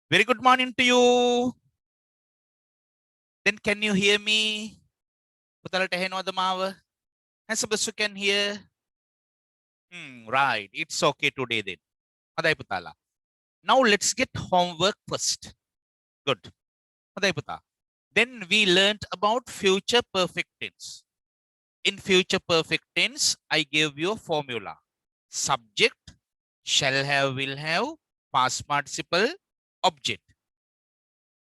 Very good morning to you. Then can you hear me? පුතලට ඇහෙනවද මාව? As best you can hear. Right. It's okay today then. හොඳයි පුතාලා. Now let's get homework first. Good. හොඳයි පුතා. Then we learned about future perfect tense. In future perfect tense, I gave you a formula. Subject, shall have, will have, past participle, object.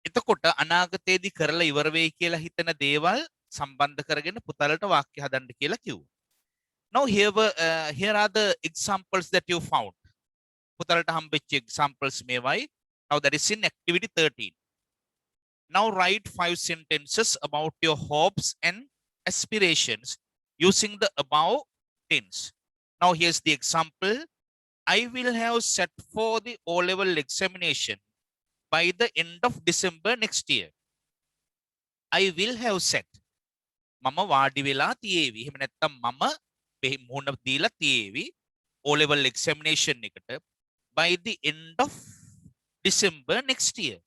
එතකොට අනාගතයේදී කරලා ඉවර වෙයි කියලා හිතන දේවල් සම්බන්ධ කරගෙන පුතලට වාක්‍ය හදන්න කියලා කිව්වා. Now here are the examples that you found. පුතලට හම්බෙච්ච examples මේවයි. Now that is in activity 13. Now write 5 sentences about your hopes and aspirations using the above tense. Now here's the example. I will have set for the O-level examination by the end of December next year. I will have set. මම වාඩි වෙලා තියේවි. එහෙම නැත්නම් මම මුහුණ දීලා තියේවි O-level examination එකට by the end of December next year.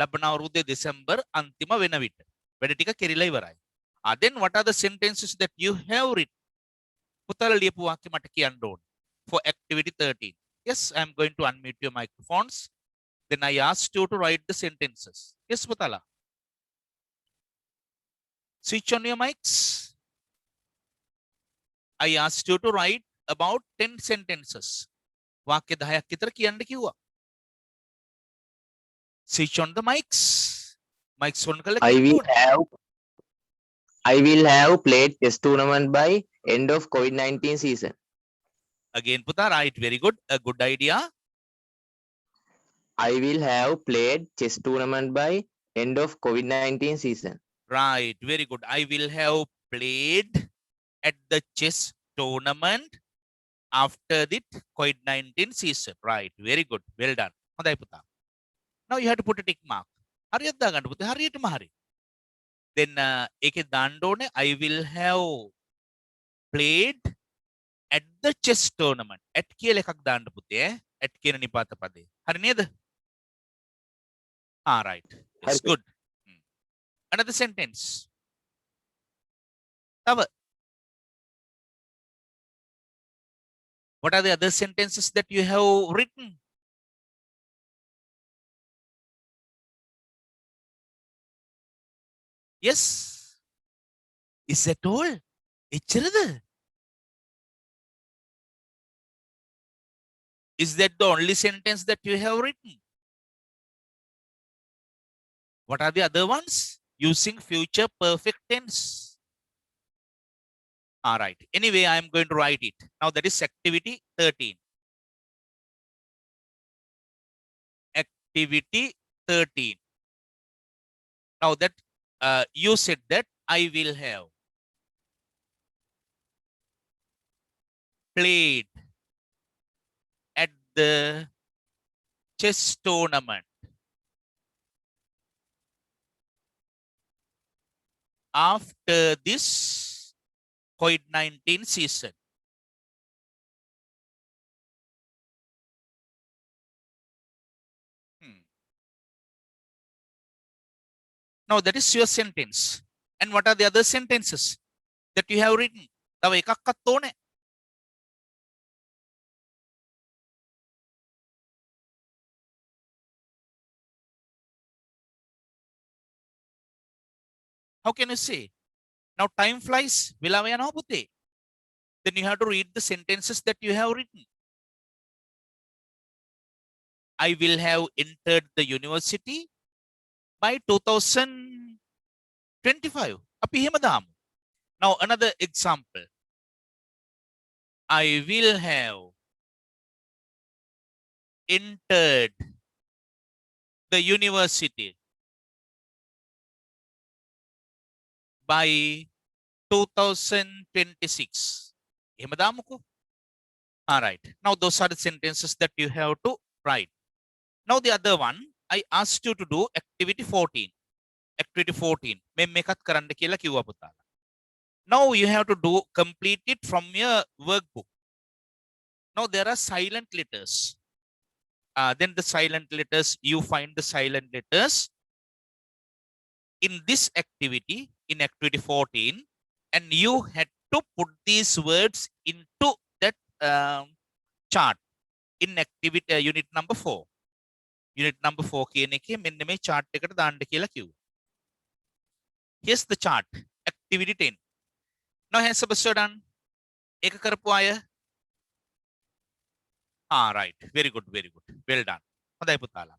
ලබන අවුරුද්දේ දෙසැම්බර් අන්තිම වෙන විට. වැඩ ටික කෙරිලා ඉවරයි. Then what are the sentences that you have written? පුතල ලියපු වාක්‍ය මට කියන්න ඕනේ. For activity 13. Yes, I am going to unmute your microphones. Then I asked you to write the sentences. Yes, Putala. Switch on your mics. I asked you to write about 10 sentences. වාක්‍ය 10ක් විතර කියන්න කිව්වා. Switch on the mics. Mics on කරලා I will have played chess tournament by end of COVID-19 season. Again, Puta, right. Very good. A good idea. I will have played chess tournament by end of COVID-19 season. Right. Very good. I will have played at the chess tournament after the COVID-19 season. Right. Very good. Well done. හොඳයි පුතා. Now you have to put a tick mark. හරියට දාගන්න පුතේ. හරියටම හරි. Then ඒකේ දාන්න ඕනේ I will have played at the chess tournament. At කියලා එකක් දාන්න පුතේ. At කියන නිපාත පදේ. හරි නේද? Right. It's good. Another sentence. තව. What are the other sentences that you have written? Yes. Is that all? එච්චරද? Is that the only sentence that you have written? What are the other ones? Using future perfect tense. All right. Anyway, I am going to write it. Now that is activity 13. Activity 13. Now that you said that I will have played at the chess tournament after this COVID-19 season. Now that is your sentence. And what are the other sentences that you have written? තව එකක්වත් ඕනේ. How can you say? Now time flies. වෙලාව යනවා පුතේ. Then you have to read the sentences that you have written. I will have entered the university by 2025. අපි එහෙම දාමු. Now another example. I will have entered the university by 2026. එහෙම දාමුකෝ. All right. Now those are the sentences that you have to write. Now the other one, I asked you to do activity 14. Activity 14. මේ මේකත් කරන්න කියලා කිව්වා පුතාලා. Now you have to do complete it from your workbook. Now there are silent letters. Then the silent letters, you find the silent letters in this activity, in activity 14, and you had to put these words into that chart in activity unit number 4. Unit number 4 කියන එකේ මෙන්න මේ chart එකට දාන්න කියලා කිව්වා. Here's the chart. Activity 10. Now has Sebastian done? ඒක කරපු අය? Right. Very good, very good. Well done. හොඳයි පුතාලා.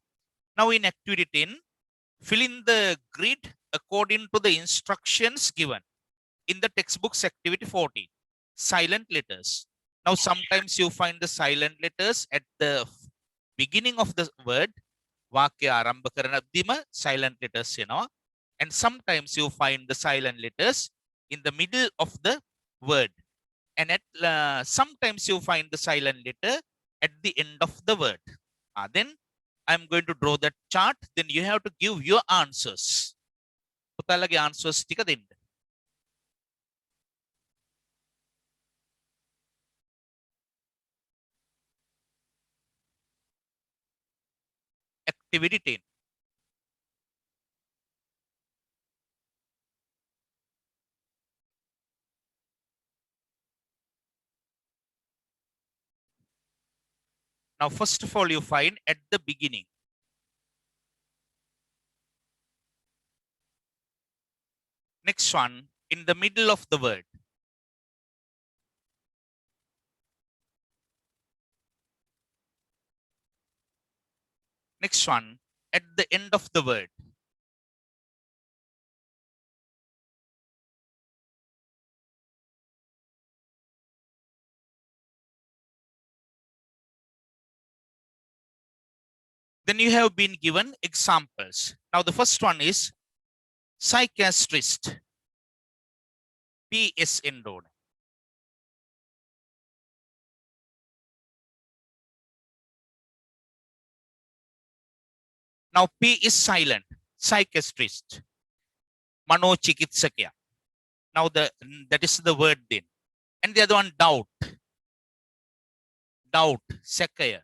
Now in activity 10, fill in the grid according to the instructions given in the textbook's activity 14. Silent letters. Now sometimes you find the silent letters at the beginning of the word. වාක්‍ය ආරම්භ කරනදීම silent letters එනවා. And sometimes you find the silent letters in the middle of the word. And at sometimes you find the silent letter at the end of the word. Then I'm going to draw that chart. Then you have to give your answers. පුතාලගේ answers ටික දෙන්න. Activity 10. Now, first of all, you find at the beginning. Next one, in the middle of the word. Next one, at the end of the word. Then you have been given examples. Now, the first one is psychiatrist. PS enrolled. Now, P is silent. Psychiatrist. Manochikitsakya. Now, that is the word then. And the other one, doubt. Doubt. Sakaya.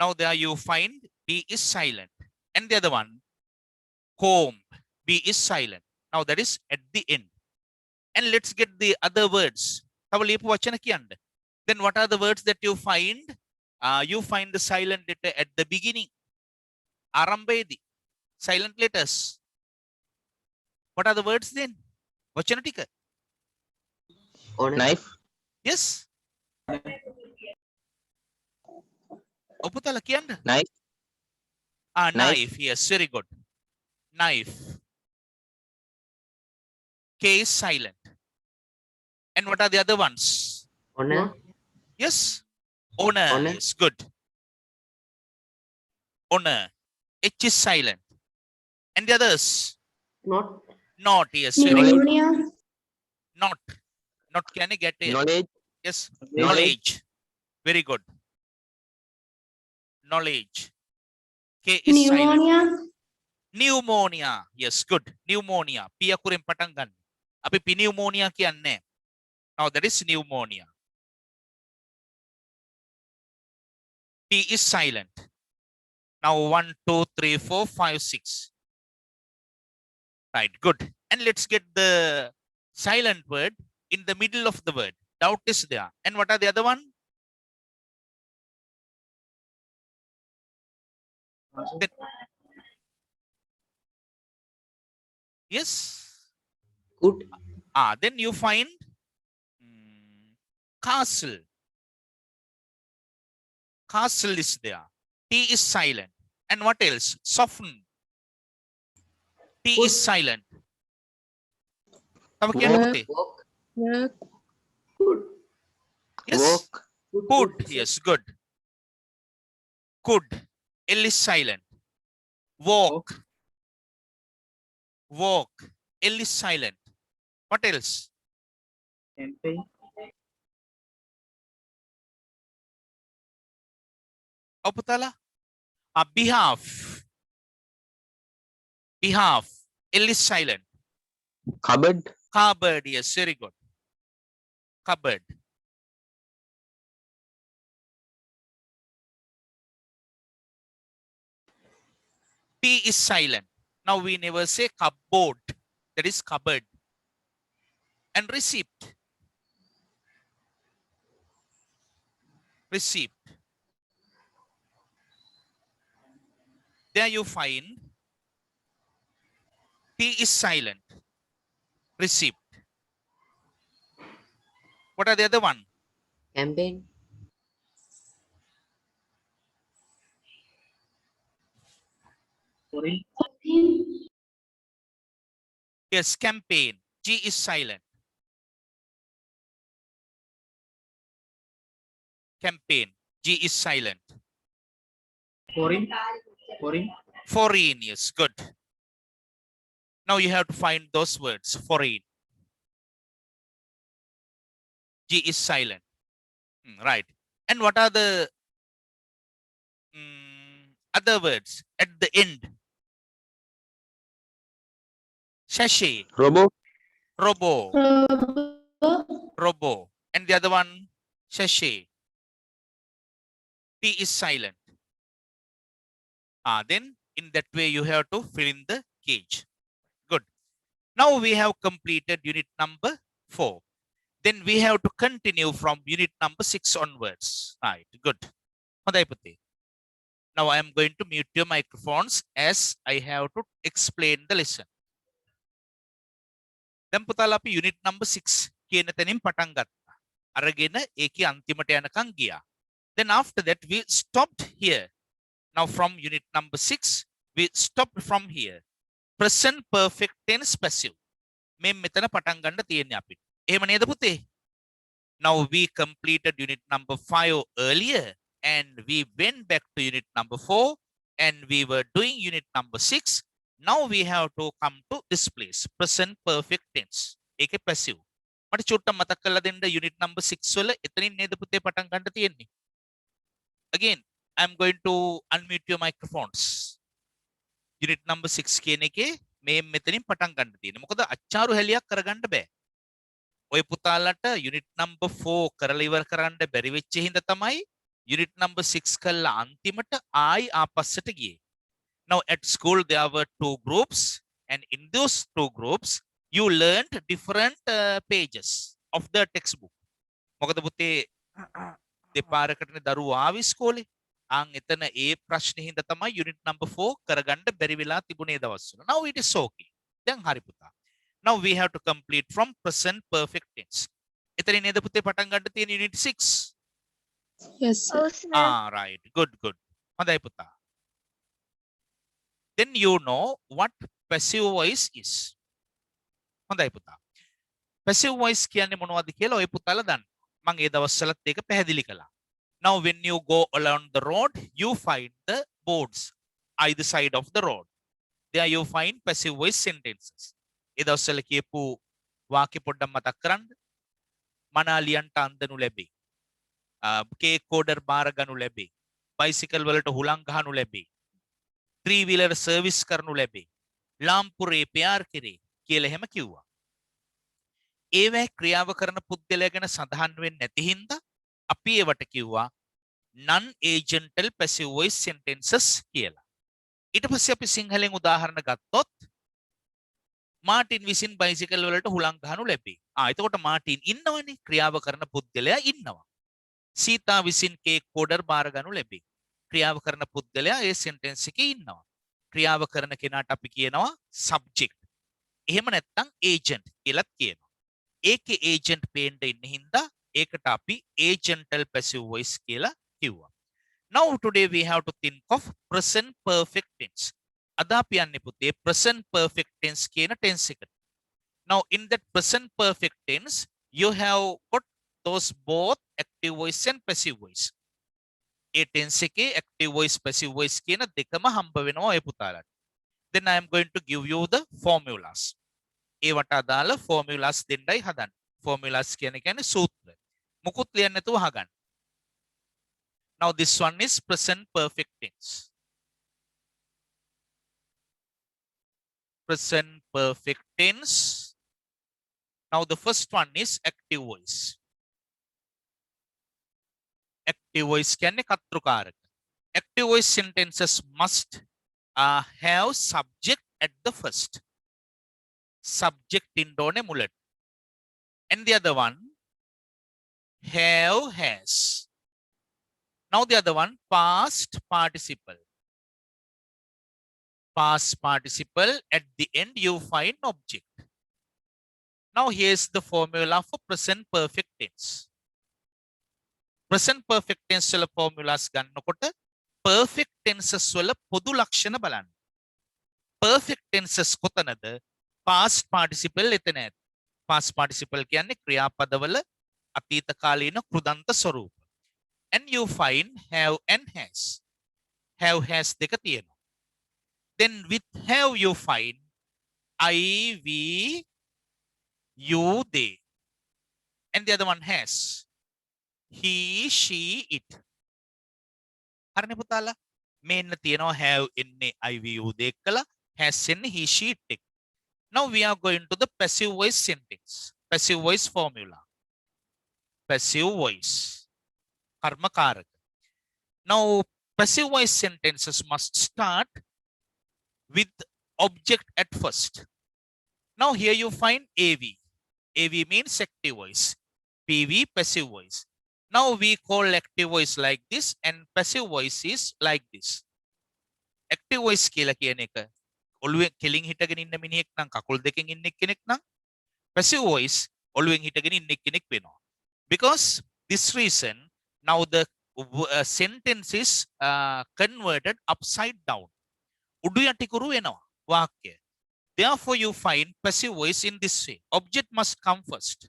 Now, there you find B is silent. And the other one, comb. B is silent. Now, that is at the end. And let's get the other words. Then what are the words that you find? You find the silent letter at the beginning. Arambedi. Silent letters. What are the words then? Vachanatika. Knife. Yes. Oputala kiyanda. Knife. Knife. Yes, very good. Knife. K is silent. And what are the other ones? Honor. Yes. Honor. Honor. Yes, good. Honor. H is silent. And the others? Not. Not. Yes, very good. Pneumonia. Not. Not can I get it? Knowledge. Yes. Knowledge. Knowledge. Very good. Knowledge. K is silent. Pneumonia. Pneumonia. Yes, good. Pneumonia. P akuren patan ganna. Api pneumonia kiyanne. Now that is pneumonia. P is silent. Now 1, 2, 3, 4, 5, 6. Right, good. And let's get the silent word in the middle of the word. Doubt is there. And what are the other one? Yes. Good. Then you find castle. Castle is there. T is silent. And what else? Soften. T is silent. Tama kya nabuti? Walk. Work. Good. Yes. Walk. Could. Yes, good. Could. L is silent. Walk. Walk. L is silent. What else? Campaign. Oputala? Behalf. Behalf. L is silent. Cupboard. Cupboard. Yes, very good. Cupboard. T is silent. Now we never say cupboard. That is cupboard. And receipt. Receipt. There you find T is silent. Receipt. What are the other one? Campaign. Sorry. Yes, campaign. G is silent. Campaign. G is silent. Foreign. Foreign. Foreign. Yes, good. Now you have to find those words. Foreign. G is silent. Right. And what are the other words at the end? Sachet. Robo. Robo. Robo. And the other one? Sachet. T is silent. Then in that way you have to fill in the cage. Good. Now we have completed unit number 4. Then we have to continue from unit number 6 onwards. Right. Good. Now I am going to mute your microphones as I have to explain the lesson. දැන් පුතාලා අපි unit number 6 කියන තැනින් පටන් ගත්තා. අරගෙන ඒකේ අන්තිමට යනකම් ගියා. Then after that we stopped here. Now from unit number 6 we stopped from here. Present perfect tense passive. මේ මෙතන පටන් ගන්න තියෙන්නේ අපිට. එහෙම නේද පුතේ? Now we completed unit number 5 earlier and we went back to unit number 4 and we were doing unit number 6. Now we have to come to this place. Present perfect tense. ඒකේ passive. මට චුට්ටක් මතක් කරලා දෙන්න unit number 6 වල එතනින් නේද පුතේ පටන් ගන්න තියෙන්නේ. Again, I'm going to unmute your microphones. Unit number 6 කියන එකේ මේ මෙතනින් පටන් ගන්න තියෙන්නේ. මොකද අච්චාරු හැලියක් කරගන්න බෑ. ඔය පුතාලට unit number 4 කරලා ඉවර කරන්න බැරි වෙච්ච හින්දා තමයි unit number 6 කරලා අන්තිමට ආයි ආපස්සට ගියේ. Now at school there were 2 groups and in those 2 groups you learned different pages of the textbook. මොකද පුතේ දෙපාරකටනේ දරුවෝ ආවි ඉස්කෝලේ. එතන ඒ ප්‍රශ්නේ හින්දා තමයි unit number 4 කරගන්න බැරි වෙලා තිබුණේ දවස්වල. Now it is okay. දැන් හරි පුතා. Now we have to complete from present perfect tense. එතනින් නේද පුතේ පටන් ගන්න තියෙන unit 6? Yes, sir. Right. Good. හොඳයි පුතා. Then you know what passive voice is. හොඳයි පුතා. Passive voice කියන්නේ මොනවද කියලා ඔය පුතාලා දන්න. මම ඒ දවස්වලත් ඒක පැහැදිලි කළා. Now when you go along the road, you find the boards either side of the road. There you find passive voice sentences. ඒ දවස්වල කියපු වාක්‍ය පොඩ්ඩක් මතක් කරන්න. මනාලියන්ට අන්දනු ලැබේ. කේක් ඕඩර් බාර ගනු ලැබේ. බයිසිකල් වලට හුලං ගහනු ලැබේ. 3-wheeler සර්විස් කරනු ලැබේ. ලාම්පුරේ ප්‍යාර් කෙරේ කියලා එහෙම කිව්වා. ඒවැ ක්‍රියාව කරන පුද්ගලයා ගැන සඳහන් වෙන්නේ නැති හින්දා අපි ඒවට කිව්වා non agental passive voice sentences කියලා. ඊට පස්සේ අපි සිංහලෙන් උදාහරණ ගත්තොත් මාටින් විසින් බයිසිකල් වලට හුලං ගහනු ලැබේ. එතකොට මාටින් ඉන්නවනේ ක්‍රියාව කරන පුද්ගලයා ඉන්නවා. සීතා විසින් කේක් ඕඩර් බාර ගනු ලැබේ. ක්‍රියාව කරන පුද්ගලයා ඒ සෙන්ටෙන්ස් එකේ ඉන්නවා. ක්‍රියාව කරන කෙනාට අපි කියනවා subject. එහෙම නැත්නම් agent කියලාත් කියනවා. ඒකේ agent පේන්න ඉන්න හින්දා ඒකට අපි agental passive voice කියලා කිව්වා. Now today we have to think of present perfect tense. අද අපි යන්නේ පුතේ present perfect tense කියන tense එකට. Now in that present perfect tense you have got those both active voice and passive voice. A tense එකේ active voice passive voice කියන දෙකම හම්බ වෙනවා ඔය පුතාලට. Then I am going to give you the formulas. ඒවට අදාළ formulas දෙන්නයි හදන්නේ. Formulas කියන්නේ සූත්‍ර. මුකුත් ලියන්න නැතුව අහගන්න. Now this one is present perfect tense. Present perfect tense. Now the first one is active voice. Active voice කියන්නේ කර්තෘකාරක. Active voice sentences must have subject at the first. Subject indone mulat. And the other one, have, has. Now the other one, past participle. Past participle, at the end you find object. Now here's the formula for present perfect tense. Present perfect tense වල formulas ගන්නකොට perfect tenses වල පොදු ලක්ෂණ බලන්න. Perfect tenses කොතනද? Past participle එතන ඇත. Past participle කියන්නේ ක්‍රියාපදවල අතීත කාලීන කෘදන්ත ස්වරූප. And you find have and has. Have has දෙක තියෙනවා. Then with have you find I, we, you, they. And the other one has. He, she, it. හරිනේ පුතාලා? මෙන්න තියෙනවා have ඉන්නේ I, we, you, they කළා. Has ඉන්නේ he, she, it එක. Now we are going to the passive voice sentence. Passive voice formula. Passive voice. කර්මකාරක. Now passive voice sentences must start with object at first. Now here you find AV. AV means active voice. PV passive voice. Now we call active voice like this and passive voice is like this. Active voice කියලා කියන එක ඔළුවෙන් කෙලින් හිටගෙන ඉන්න මිනිහෙක් නම් කකුල් දෙකෙන් ඉන්න කෙනෙක් නම් passive voice ඔළුවෙන් හිටගෙන ඉන්න කෙනෙක් වෙනවා. Because this reason now the sentence is converted upside down. උඩු යටිකුරු වෙනවා වාක්‍ය. Therefore you find passive voice in this way. Object must come first.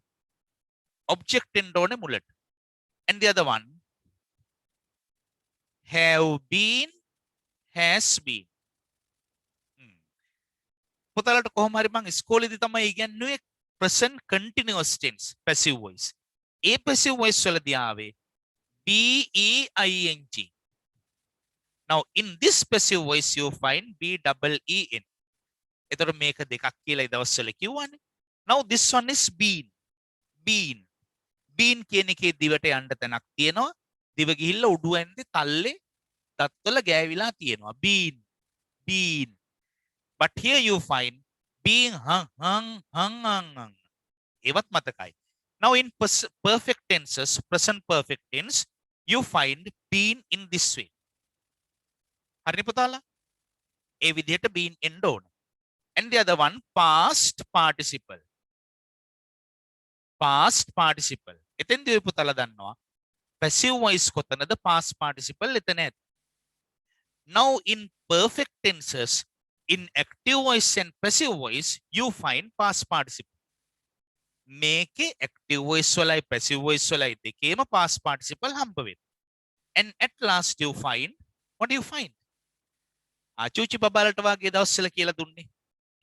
Object එන්න මුලට. And the other one, have been, has been. පුතාලට කොහොම හරි මම ඉස්කෝලේදී තමයි ඉගෙනුවේ present continuous tense passive voice. ඒ passive voice වලදී ආවේ BEING. Now in this passive voice you find BEEN. එතකොට මේක දෙකක් කියලා ඒ දවස්වල කිව්වනේ. Now this one is been. Been. Been කියන එකේ දිවට යන්න තැනක් තියෙනවා. දිව ගිහිල්ලා උඩු ඇන්දේ තල්ලේ දත්වල ගෑවිලා තියෙනවා. Been. Been. But here you find being hung. ඒවත් මතකයි. Now in perfect tenses, present perfect tense, you find been in this way. හරිනේ පුතාලා? ඒ විදිහට been එන්න ඕන. And the other one, past participle. Past participle. එතෙන්දී ඔය පුතාලා දන්නවා passive voice කොතනද past participle එතන ඇත. Now in perfect tenses, in active voice and passive voice, you find past participle. මේකේ active voice වලයි passive voice වලයි දෙකේම past participle හම්බ වෙනවා. And at last you find, what do you find? ආචුචි බබාලට වාගේ දවස්වල කියලා දුන්නේ.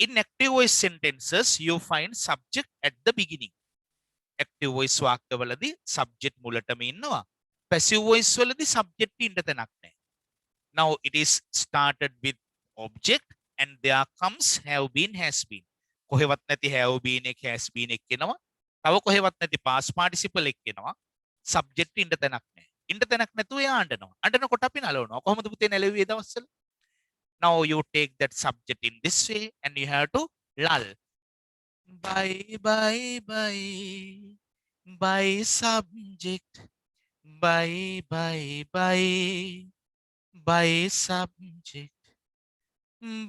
In active voice sentences, you find subject at the beginning. Active voice වාක්‍යවලදී subject මුලටම ඉන්නවා. Passive voice වලදී subject ඉන්න තැනක් නැහැ. Now it is started with object and there comes have been, has been. කොහෙවත් නැති have been එක has been එක එනවා. තව කොහෙවත් නැති past participle එක එනවා. subject ඉන්න තැනක් නැහැ. ඉන්න තැනක් නැතුව එයා අඬනවා. අඬනකොට අපි නලවනවා. කොහොමද පුතේ නැලෙව්වේ දවස්වල? Now you take that subject in this way and you have to lull. Bye, bye, bye. Bye, subject. Bye, bye, bye. Bye, subject.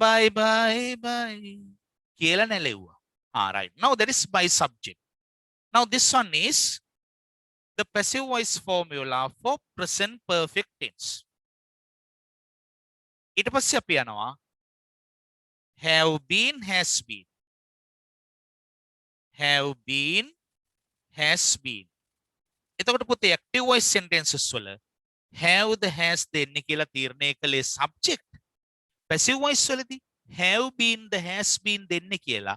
Bye, bye, bye. Kela nelewa. Right. Now that is by subject. Now this one is the passive voice formula for present perfect tense. ඊට පස්සේ අපි යනවා have been, has been. Have been, has been. එතකොට පුතේ active voice sentences වල have the has දෙන්නේ කියලා තීරණය කළේ subject. Passive voice වලදී have been the has been දෙන්නේ කියලා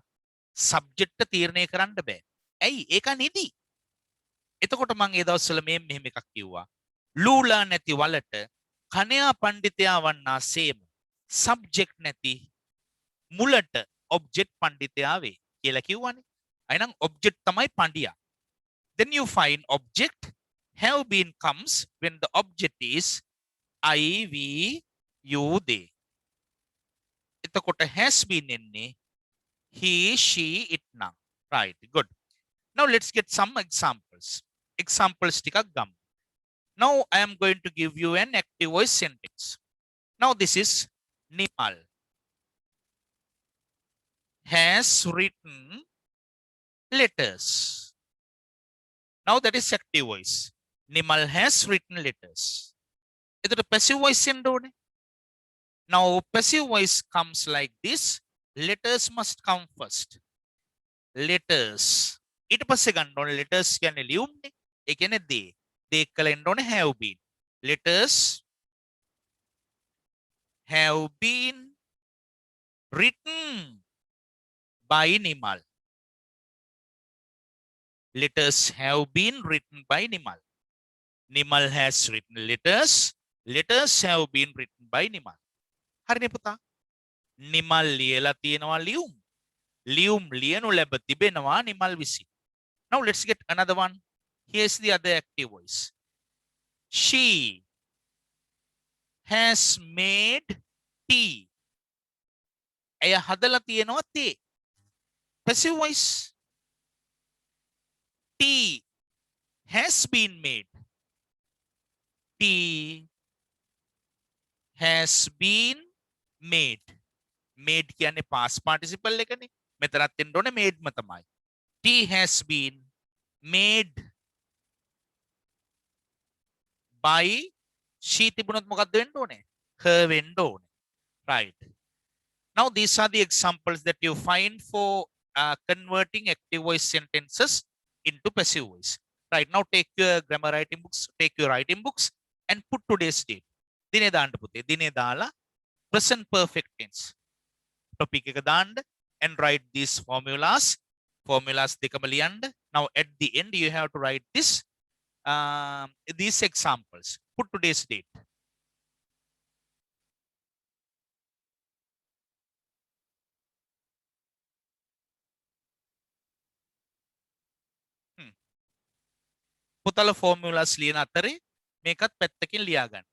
subject තීරණය කරන්න බෑ. ඇයි? ඒක නිදි. එතකොට මම ඒ දවස්වල මෙහෙම එකක් කිව්වා. ලූලා නැති වලට කණයා පඬිතයා වන්නා සේම subject නැති මුලට object පඬිතයා වේ කියලා කිව්වනේ. අයනම් object තමයි පඬියා. Then you find object have been comes when the object is I, we, you, they. එතකොට has been එන්නේ he, she, it නම්. Right, good. Now let's get some examples. Examples ටිකක් ගමු. Now I am going to give you an active voice sentence. Now this is Nimal has written letters. Now that is active voice. Nimal has written letters. එතකොට passive voice එන්න ඕනේ. Now passive voice comes like this. Letters must come first. Letters. ඊට පස්සේ ගන්න ඕනේ letters කියන්නේ ලියුම්නේ. ඒ කියන්නේ දේ. දේ එක්කලා එන්න ඕනේ have been. Letters have been written by Nimal. Letters have been written by Nimal. Nimal has written letters. Letters have been written by Nimal. හරිනේ පුතා. නිමල් ලියලා තියෙනවා ලියුම්. ලියුම් ලියනු ලැබ තිබෙනවා නිමල් විසින්. Now let's get another one. Here's the other active voice. She has made tea. එය හදලා තියෙනවා තේ. Passive voice. Tea has been made. Tea has been made. Made කියන්නේ past participle එකනේ. මෙතනත් එන්න ඕනේ made ම තමයි. Tea has been made by she තිබුණොත් මොකක්ද වෙන්න ඕනේ? her වෙන්න ඕනේ. Right. Now these are the examples that you find for converting active voice sentences into passive voice. Right. Now take your grammar writing books, take your writing books and put today's date. දිනේ දාන්න පුතේ. දිනේ දාලා present perfect tense topic එක දාන්න and write these formulas. Formulas දෙකම ලියන්න. Now at the end you have to write this these examples. Put today's date. පුතල formulas ලියන අතරේ මේකත් පැත්තකින් ලියා ගන්න.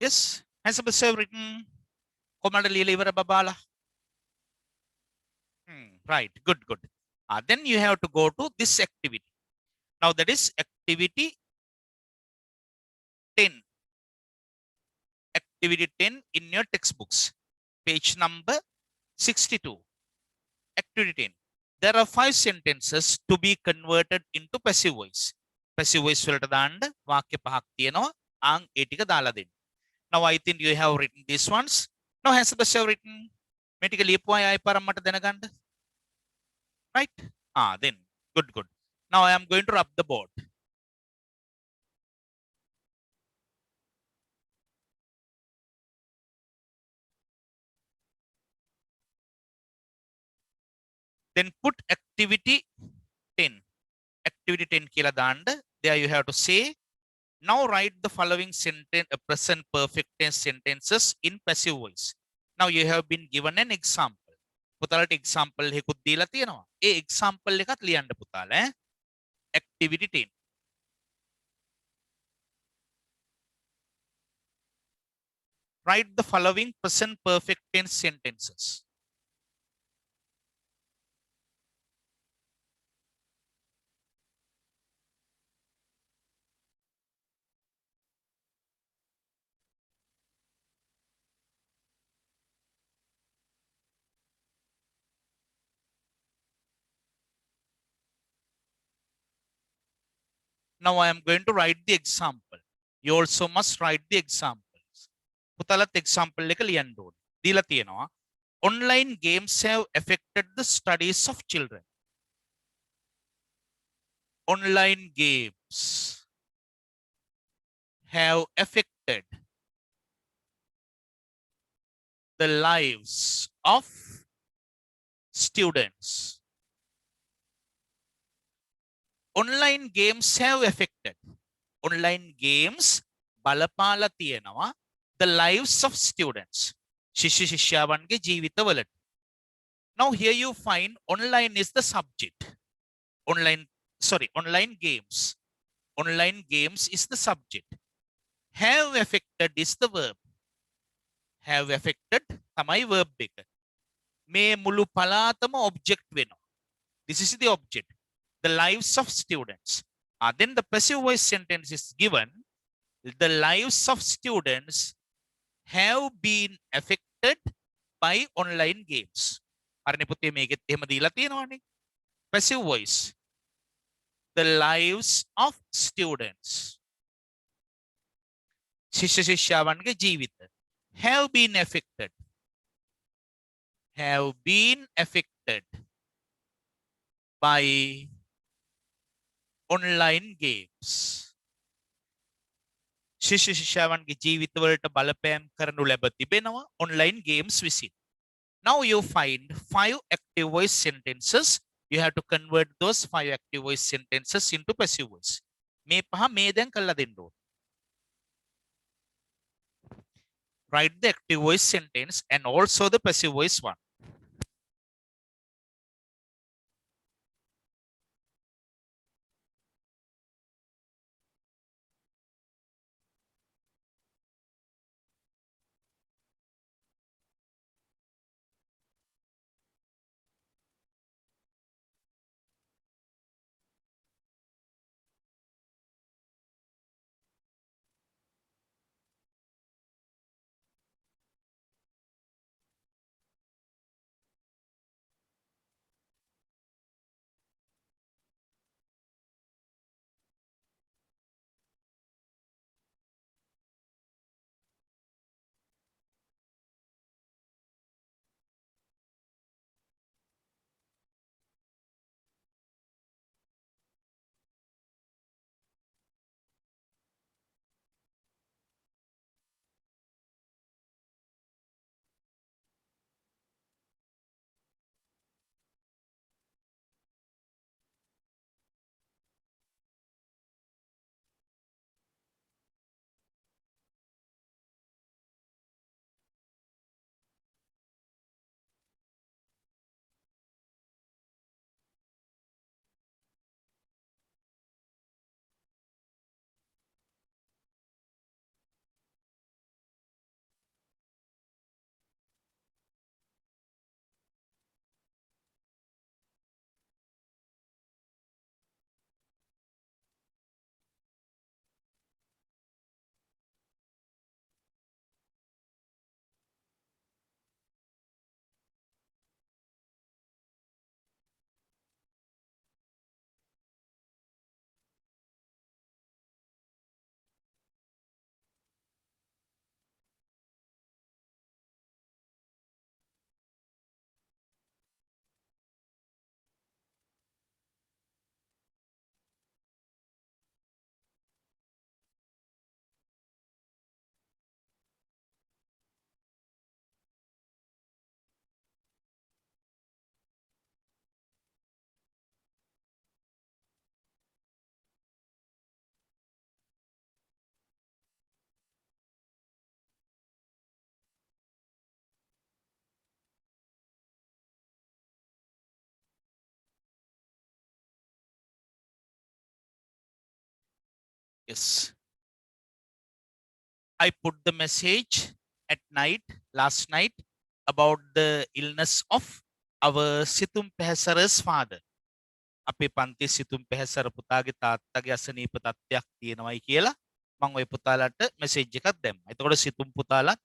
Yes, has the besser written කොමඩ ලියලා ඉවර බබාලා? Right, good, good. Then you have to go to this activity. Now that is activity 10. Activity 10 in your textbooks. Page number 62. Activity 10. There are 5 sentences to be converted into passive voice. Passive voice වලට දාන්න වාක්‍ය පහක් තියෙනවා. ආන් ඒ ටික දාලා දෙන්න. Now I think you have written these ones. Now has the have written මේ ටික ලියපුවා ආයෙ පාරක් මට දැනගන්න. Right? Then good, good. Now I am going to rub the board. Then put activity 10. Activity 10 කියලා දාන්න. There you have to say, now write the following sentence, present perfect tense sentences in passive voice. Now you have been given an example. පුතාලට example එකකුත් දීලා තියෙනවා. ඒ example එකත් ලියන්න පුතාලා. Activity 10. Write the following present perfect tense sentences. Now I am going to write the example. You also must write the examples. පුතාලත් example එක ලියන්න ඕනේ. දීලා තියෙනවා. Online games have affected the studies of children. Online games have affected the lives of students. Online games have affected. Online games බලපාලා තියෙනවා the lives of students. ශිෂ්‍ය ශිෂ්‍යාවන්ගේ ජීවිතවලට. Now here you find online is the subject. Online games. Online games is the subject. Have affected is the verb. Have affected තමයි verb එක. මේ මුළු පලාතම object වෙනවා. This is the object. The lives of students. Then the passive voice sentence is given. The lives of students have been affected by online games. හරිනේ පුතේ මේකෙත් එහෙම දීලා තියෙනවානේ. Passive voice. The lives of students. ශිෂ්‍ය ශිෂ්‍යාවන්ගේ ජීවිත. Have been affected. Have been affected by online games. ශිෂ්‍ය ශිෂ්‍යාවන්ගේ ජීවිතවලට බලපෑම් කරනු ලැබ තිබෙනවා online games විසින්. Now you find 5 active voice sentences. You have to convert those 5 active voice sentences into passive voice. මේ පහ මේ දැන් කරලා දෙන්න ඕන. Write the active voice sentence and also the passive voice one. Yes. I put the message at night, last night, about the illness of our Situm Pehasara's father. අපේ පන්ති සිතුම් පැහැසර පුතාගේ තාත්තගේ අසනීප තත්ත්වයක් තියෙනවයි කියලා මම ওই පුතාලට මෙසේජ් එකක් දැම්මා. එතකොට සිතුම් පුතාලත්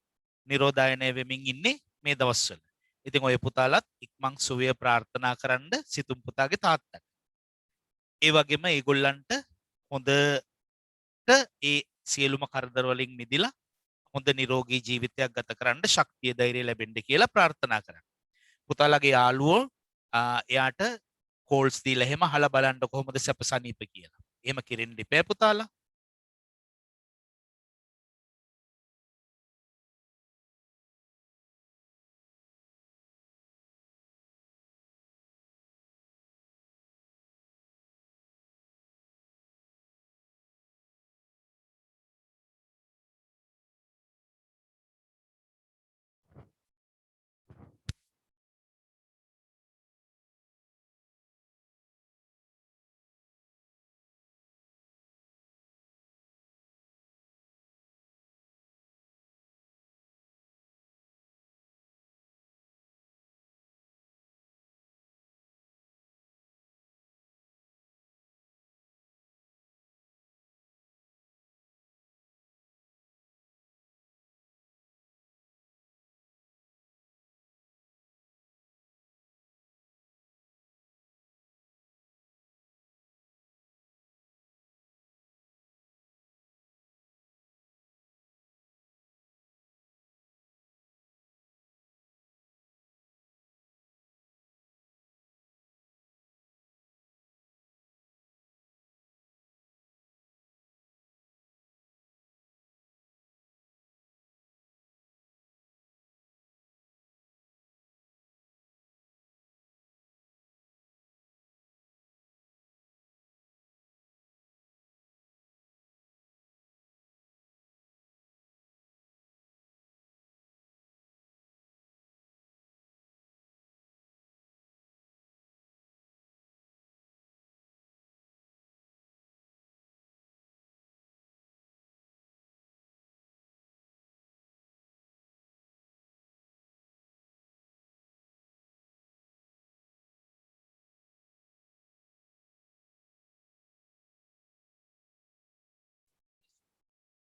නිරෝධායනය වෙමින් ඉන්නේ මේ දවස්වල. ඉතින් ඔය පුතාලත් ඉක්මන් සුවය ප්‍රාර්ථනා කරන්න සිතුම් පුතාගේ තාත්තට. ඒ වගේම ඒගොල්ලන්ට හොඳට ඒ සියලුම කරදර වලින් මිදිලා හොඳ නිරෝගී ජීවිතයක් ගත කරන්න ශක්තිය ධෛර්යය ලැබෙන්න කියලා ප්‍රාර්ථනා කරන්න. පුතාලගේ යාළුවෝ එයාට කෝල්ස් දීලා එහෙම අහලා බලන්න කොහොමද සැප සනීප කියලා. එහෙම කිරින්න ඉපේ පුතාලා.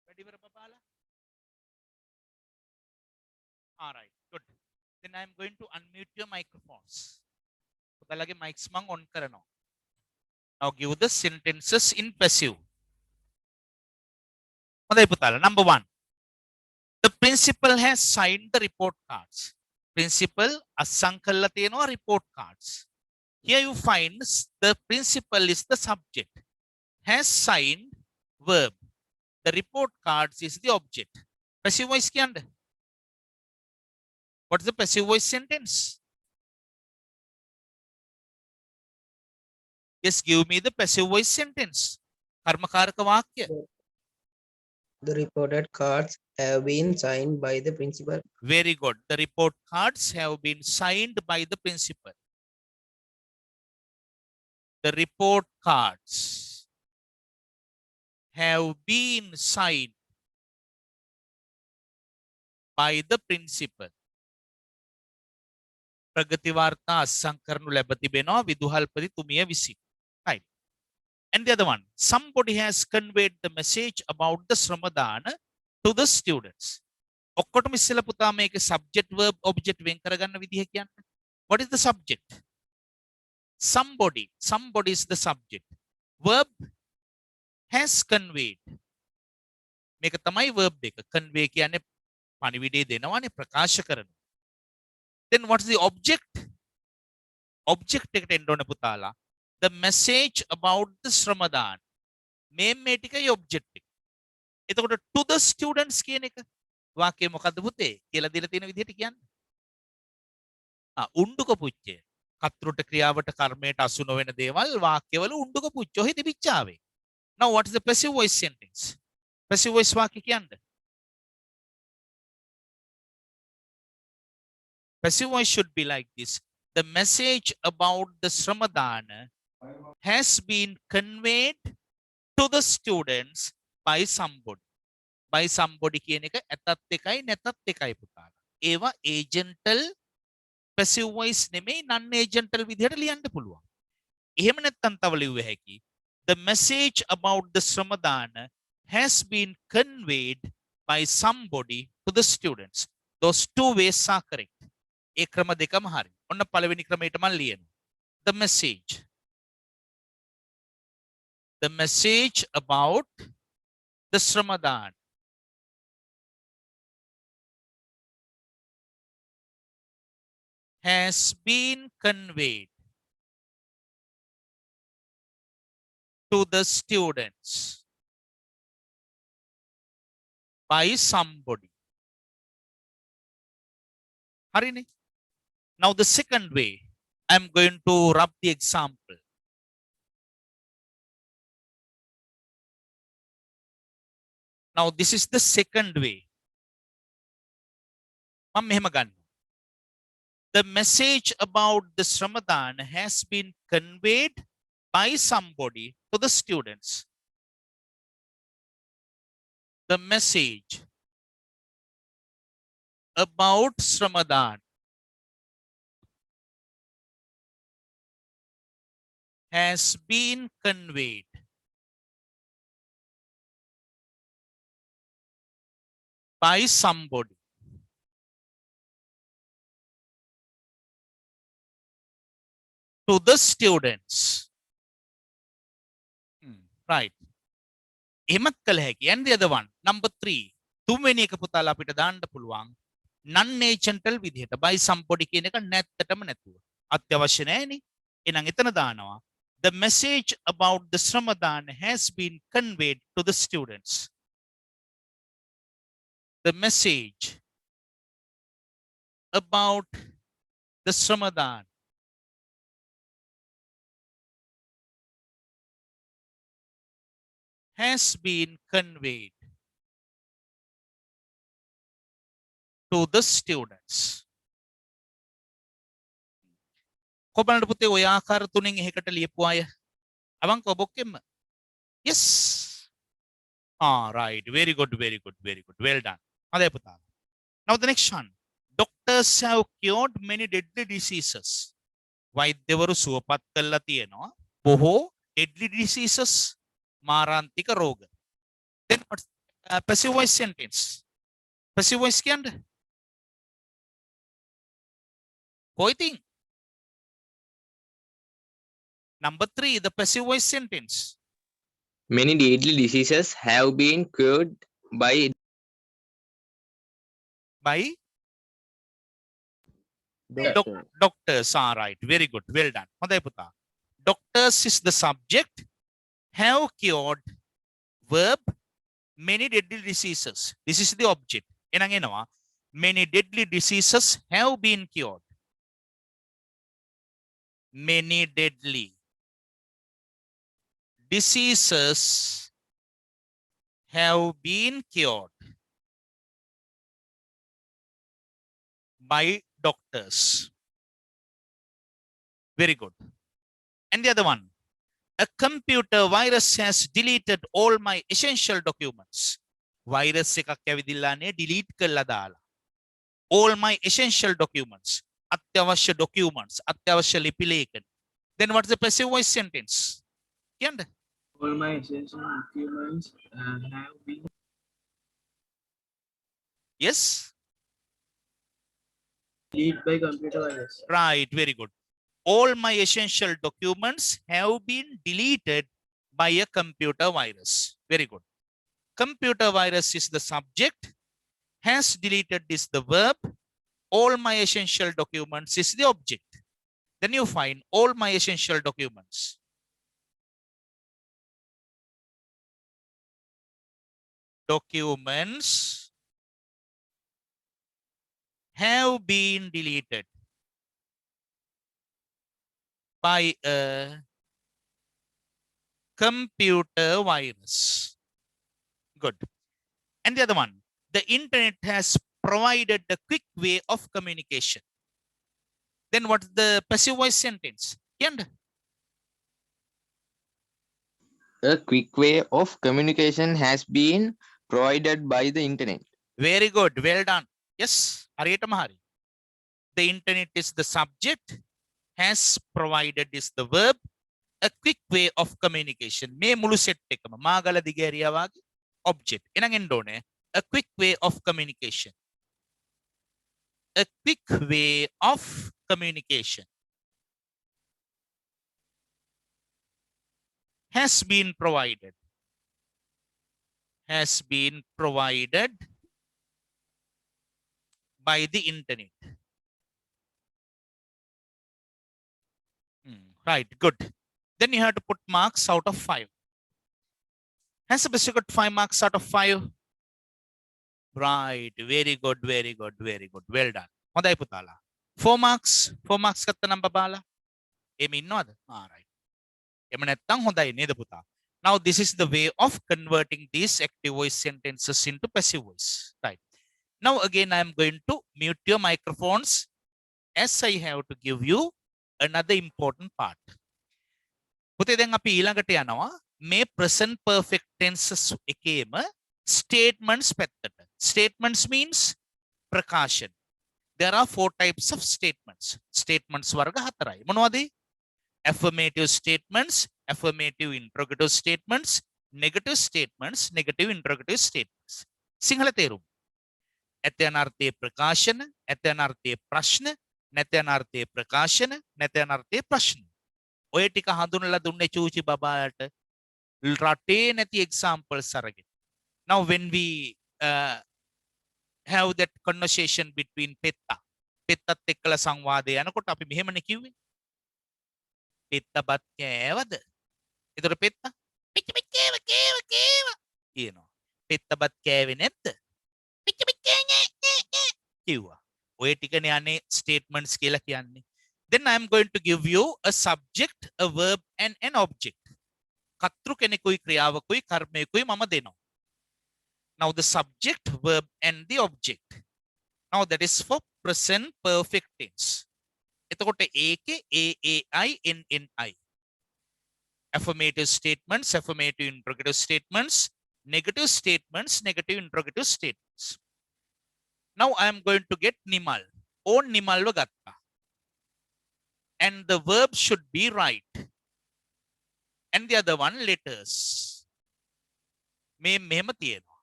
වැඩිවර බබාලා? All right, good. Then I am going to unmute your microphones. පුතාලගේ mics මං on කරනවා. Now give the sentences in passive. හොඳයි පුතාලා. Number 1. The principal has signed the report cards. Principal අස්සම් කරලා තියෙනවා report cards. Here you find the principal is the subject. Has signed verb. The report cards is the object. Passive voice කියන්නේ? What is the passive voice sentence? Yes, give me the passive voice sentence. කර්මකාරක වාක්‍ය. The reported cards have been signed by the principal. Very good. The report cards have been signed by the principal. The report cards have been signed by the principal. ප්‍රගති වාර්තා අත්සන් කරනු ලැබ තිබෙනවා විදුහල්පතිතුමිය විසින්. Right. And the other one, somebody has conveyed the message about the Shramadana to the students. ඔක්කොටම ඉස්සෙල්ලා පුතා මේකේ subject verb object වෙන් කරගන්න විදිහ කියන්න. What is the subject? Somebody is the subject. Verb has conveyed. මේක තමයි verb එක. Convey කියන්නේ පණිවිඩය දෙනවානේ ප්‍රකාශ කරන. Then what is the object? Object එකට එන්න ඕන පුතාලා. The message about the Shramadana. මේ ටිකයි object එක. එතකොට to the students කියන එක වාක්‍යය මොකද්ද පුතේ? කියලා දීලා තියෙන විදිහට කියන්න. උණ්ඩුක පුච්චය. කතෘට ක්‍රියාවට කර්මයට අසු නොවන දේවල් වාක්‍යවල උණ්ඩුක පුච්ච ඔහි තිබිච්චාවේ. Now what is the passive voice sentence? Passive voice වාක්‍ය කියන්න. Passive voice should be like this. The message about the Shramadana has been conveyed to the students by somebody. By somebody කියන එක ඇතත් එකයි නැතත් එකයි පුතාලා. ඒවා agental passive voice නෙමෙයි non agental විදිහට ලියන්න පුළුවන්. එහෙම නැත්නම් තව ලිව්ව හැකි. The message about the Ramadana has been conveyed by somebody to the students. Those two ways are correct. ඒ ක්‍රම දෙකම හරි. ඔන්න පළවෙනි ක්‍රමයට මම ලියනවා. The message. The message about the Ramadan has been conveyed to the students by somebody. Harini. Now the second way, I'm going to rub the example. Now this is the second way. මම මෙහෙම ගන්නවා. The message about this Ramadan has been conveyed by somebody to the students. The message about Ramadan has been conveyed by somebody to the students. Right. එහෙමත් කළ හැකි. And the other one, number 3. තුන්වෙනි එක පුතාලා අපිට දාන්න පුළුවන් non agental විදිහට by somebody කියන එක නැත්තටම නැතුව. අත්‍යවශ්‍ය නැහැනේ. එහෙනම් එතන දානවා the message about the Ramadan has been conveyed to the students. The message about the Ramadan has been conveyed to the students. කොබලට පුතේ ඔය ආකාර තුනෙන් එකකට ලියපු අය අවංක ඔබොක්කෙම yes right very good well done හොඳයි පුතා. Now the next one, doctors have cured many deadly diseases. වෛද්‍යවරු සුවපත් කළා තියෙනවා බොහෝ deadly diseases මාරාන්තික රෝග. Then what's passive voice sentence? Passive voice කියන්නේ කොයිතින්? Number 3, the passive voice sentence. Many deadly diseases have been cured by doctors. Right, very good, well done. හොඳයි පුතා. Doctors is the subject, have cured verb, many deadly diseases. This is the object. එහෙනම් එනවා many deadly diseases have been cured. Many deadly diseases have been cured by doctors. Very good. And the other one, a computer virus has deleted all my essential documents. Virus එකක් ඇවිදිලානේ delete කරලා දාලා. All my essential documents. අත්‍යවශ්‍ය documents. අත්‍යවශ්‍ය ලිපි ලේඛන. Then what's the passive voice sentence? කියන්න. All my essential documents have been Yes. deleted by computer virus. Right, very good. All my essential documents have been deleted by a computer virus. Very good. Computer virus is the subject. Has deleted is the verb. All my essential documents is the object. Then you find all my essential documents. Documents have been deleted by a computer virus. Good. And the other one, the internet has provided a quick way of communication. Then what's the passive voice sentence? And A quick way of communication has been provided by the internet. Very good. Well done. Yes. හරියටම හරි. The internet is the subject. Has provided is the verb. A quick way of communication. මේ මුළු set එකම මාගල දිගෑරියා වගේ object. එහෙනම් එන්න ඕනේ. A quick way of communication. A quick way of communication has been provided. Has been provided by the internet. Right, good. Then you have to put marks out of 5. Has the best got 5 marks out of 5? Right, very good, very good, very good. Well done. Hondai putala. 4 marks, 4 marks katta number bala. Emi innawada? All right. Ema nattang hondai neda puta. Now this is the way of converting these active voice sentences into passive voice. Right. Now again I am going to mute your microphones as I have to give you another important part. පුතේ දැන් අපි ඊළඟට යනවා මේ present perfect tenses එකේම statements පැත්තට. Statements means ප්‍රකාශන. There are 4 types of statements. Statements වර්ග 4යි. මොනවද? Affirmative statements, affirmative interrogative statements, negative statements, negative interrogative statements. Sinhala තේරුම. ඇත යන අර්ථයේ ප්‍රකාශන, ඇත යන අර්ථයේ ප්‍රශ්න, නැත යන අර්ථයේ ප්‍රකාශන, නැත යන අර්ථයේ ප්‍රශ්න. ඔය ටික හඳුනලා දුන්නේ චූචි බබාට රටේ නැති examples අරගෙන. Now when we have that conversation between පෙත්තත් එක්කලා සංවාදය යනකොට අපි මෙහෙමනේ කිව්වේ. පෙත්තපත් කෑවද? ඒතර පෙත්ත පිච්ච පිච්ච කෑව කියනවා. පෙත්තපත් කෑවේ නැද්ද? පිච්ච පිච්ච කිව්වා. ඔය ටිකනේ අනේ statements කියලා කියන්නේ. Then I am going to give you a subject, a verb and an object. කර්තෘ කෙනෙකුයි ක්‍රියාවකුයි කර්මයකුයි මම දෙනවා. Now the subject, verb and the object. Now that is for present perfect tense. එතකොට ඒකේ AAI NNI. Affirmative statements, affirmative interrogative statements, negative statements, negative interrogative statements. Now I am going to get nimal. ඕන් නිමල්ව ගත්තා. And the verb should be right. And the other one letters. මෙහෙම තියෙනවා.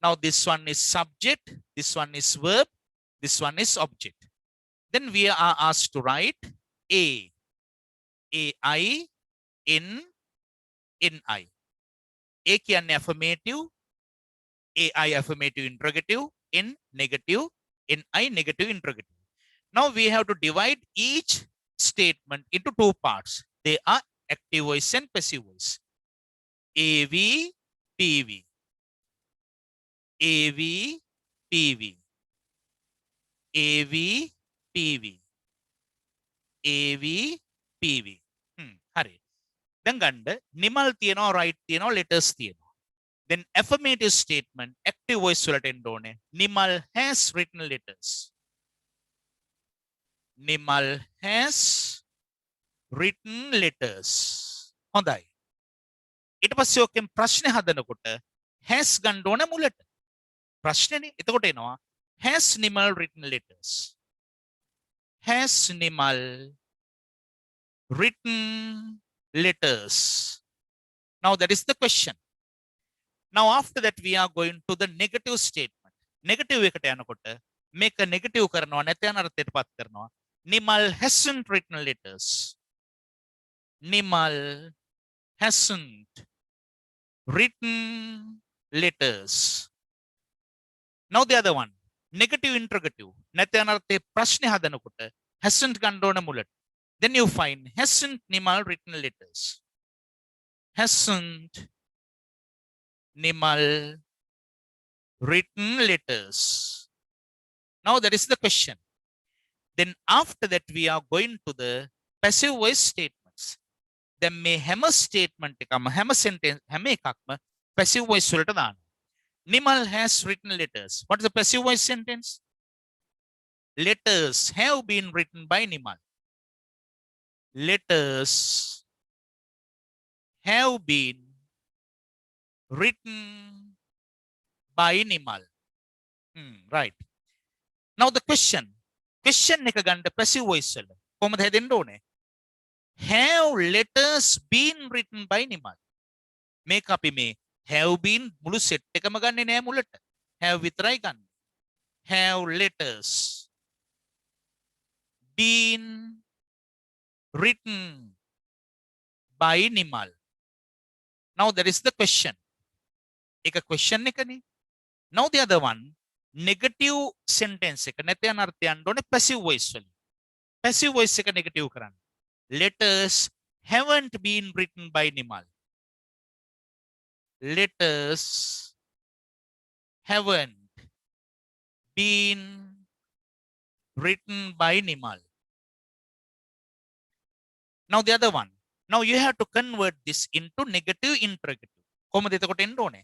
Now this one is subject, this one is verb, this one is object. Then we are asked to write AI, N, NI. A කියන්නේ affirmative, AI affirmative interrogative, N negative, NI negative interrogative. Now we have to divide each statement into 2 parts. They are active voice and passive voice. AV, PV. AV, PV. AV, PV. AV, PV. හරි. දැන් ගන්න නිමල් තියනවා, right තියනවා, letters තියනවා. Then affirmative statement, active voice වලට එන්න ඕනේ. Nimal has written letters. Nimal has written letters. හොඳයි. ඊට පස්සේ ඔකෙන් ප්‍රශ්නේ හදනකොට has ගන්න ඕනේ මුලට. ප්‍රශ්නේනේ. එතකොට එනවා has Nimal written letters? Has Nimal written letters? Now that is the question. Now after that we are going to the negative statement. Negative එකට යනකොට මේක negative කරනවා නැත්නම් යන අර්ථයටපත් කරනවා. Nimal hasn't written letters. Nimal hasn't written letters. Now the other one. Negative interrogative. නැත්නම් යන අර්ථයේ ප්‍රශ්නේ හදනකොට hasn't ගන්න ඕන මුලට. Then you find hasn't Nimal written letters? Hasn't Nimal written letters? Now that is the question. Then after that we are going to the passive voice statements. Then මේ හැම statement එකම හැම sentence හැම එකක්ම passive voice වලට දාන්න. Nimal has written letters. What is the passive voice sentence? Letters have been written by Nimal. Letters have been written by Nimal. Right. Now the question එක ගන්න passive voice වල කොහොමද හැදෙන්න ඕනේ? Have letters been written by Nimal? මේක අපි මේ have been මුළු set එකම ගන්නෙ නෑ මුලට. have විතරයි ගන්න. Have letters been written by Nimal? Now that is the question. එක question එකනේ. Now the other one, negative sentence එක නැත්නම් අර්ථයන් ඕනේ passive voice වලින්. Passive voice එක negative කරන්න. Letters haven't been written by Nimal. Letters haven't been written by Nimal. Now the other one. Now you have to convert this into negative interrogative. කොහොමද එතකොට එන්න ඕනේ?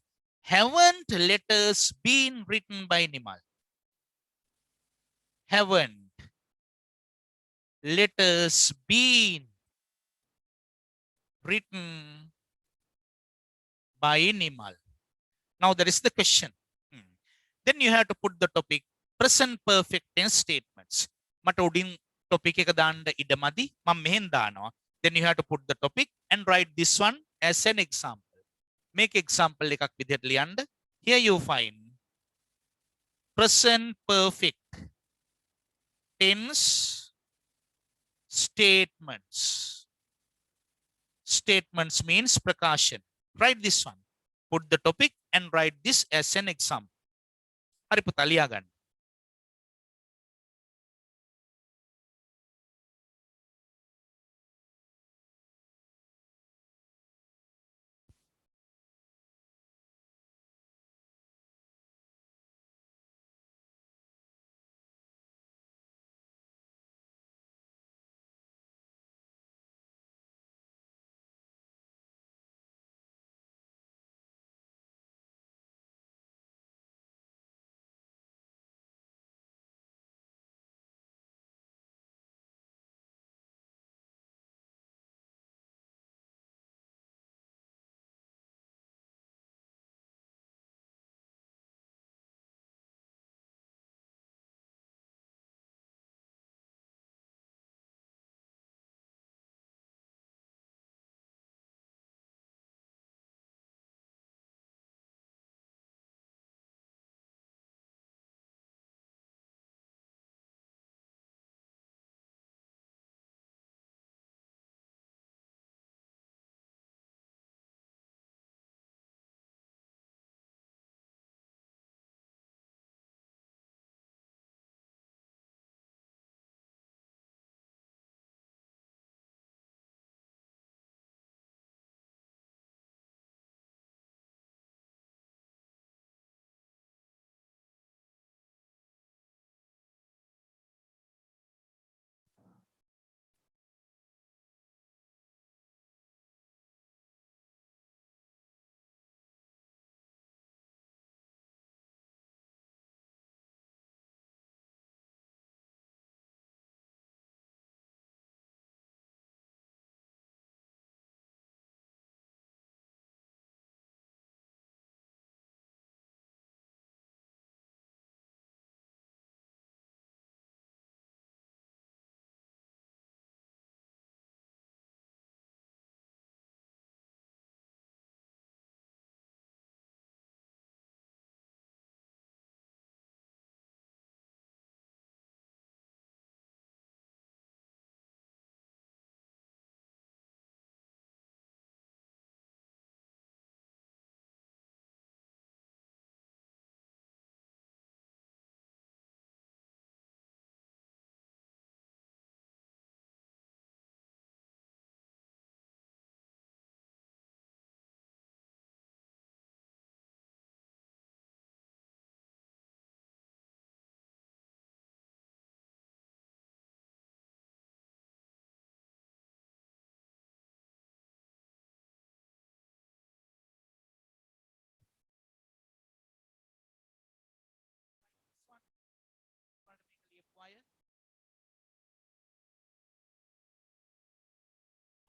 Haven't letters been written by Nimal? Haven't letters been written by Nimal? Now that is the question. Then you have to put the topic present perfect tense statements. මට උඩින් topic එක දාන්න ඉඩ මදි. මම මෙහෙන් දානවා. Then you have to put the topic and write this one as an example. Make example එකක් විදිහට ලියන්න. Here you find present perfect tense statements. Statements means precaution. Write this one. Put the topic and write this as an example. හරි පුතා ලියා ගන්න.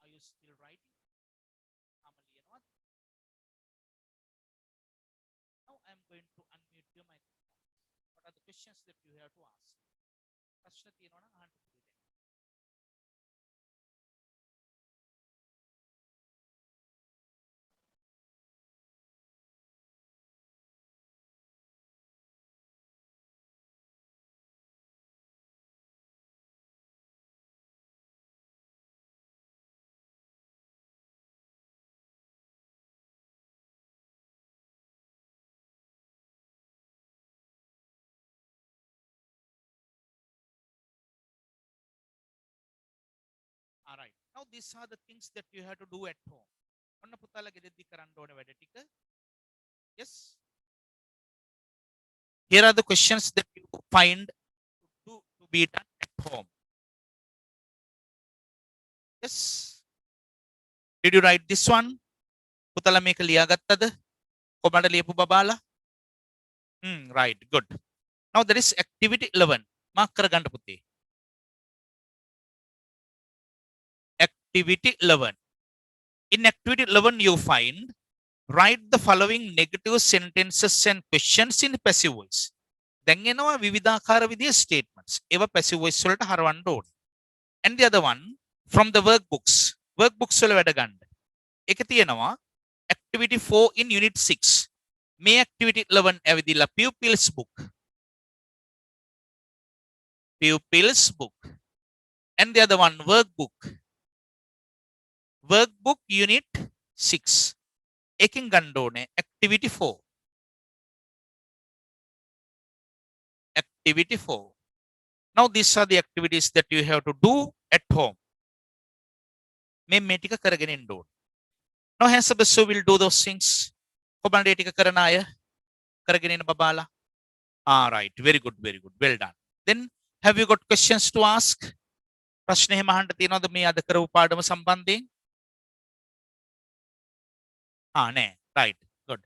Are you still writing? going to unmute your microphone. What are the questions that you have to ask? ප්‍රශ්න තියෙනවා නම් අහන්න පුළුවන්. All right. Now these are the things that you have to do at home. ඔන්න පුතාලා ගෙදරදී කරන්න ඕන වැඩ ටික. Yes. Here are the questions that you find to be done at home. Yes. Did you write this one? පුතාලා මේක ලියාගත්තද? කොහමද ලියපු බබාලා? Right. Good. Now there is activity 11. Mark කරගන්න පුතේ. Activity 11. In activity 11, you find write the following negative sentences and questions in passive voice. දැන් එනවා විවිධාකාර විදිහේ statements. ඒවා passive voice වලට හරවන්න ඕනේ. And the other one from the workbooks. Workbooks වල වැඩ ගන්න. ඒක තියෙනවා activity 4 in unit 6. මේ activity 11 ඇවිදilla pupils book. Pupils book. And the other one workbook. Workbook unit 6. එකෙන් ගන්න ඕනේ activity 4. Activity 4. Now these are the activities that you have to do at home. මේ ටික කරගෙන ඉන්න ඕනේ. Now hands up so we'll do those things. කොබන්ඩේ ටික කරන අය කරගෙන ඉන්න බබාලා. All right, very good, very good. Well done. Then have you got questions to ask? ප්‍රශ්න එහෙම අහන්න තියෙනවද මේ අද කරපු පාඩම සම්බන්ධයෙන්? No. Right. Good.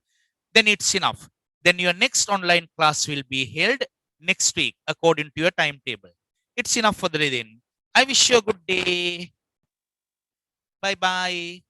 Then it's enough. Then your next online class will be held next week according to your timetable. It's enough for the day then. I wish you a good day. Bye-bye.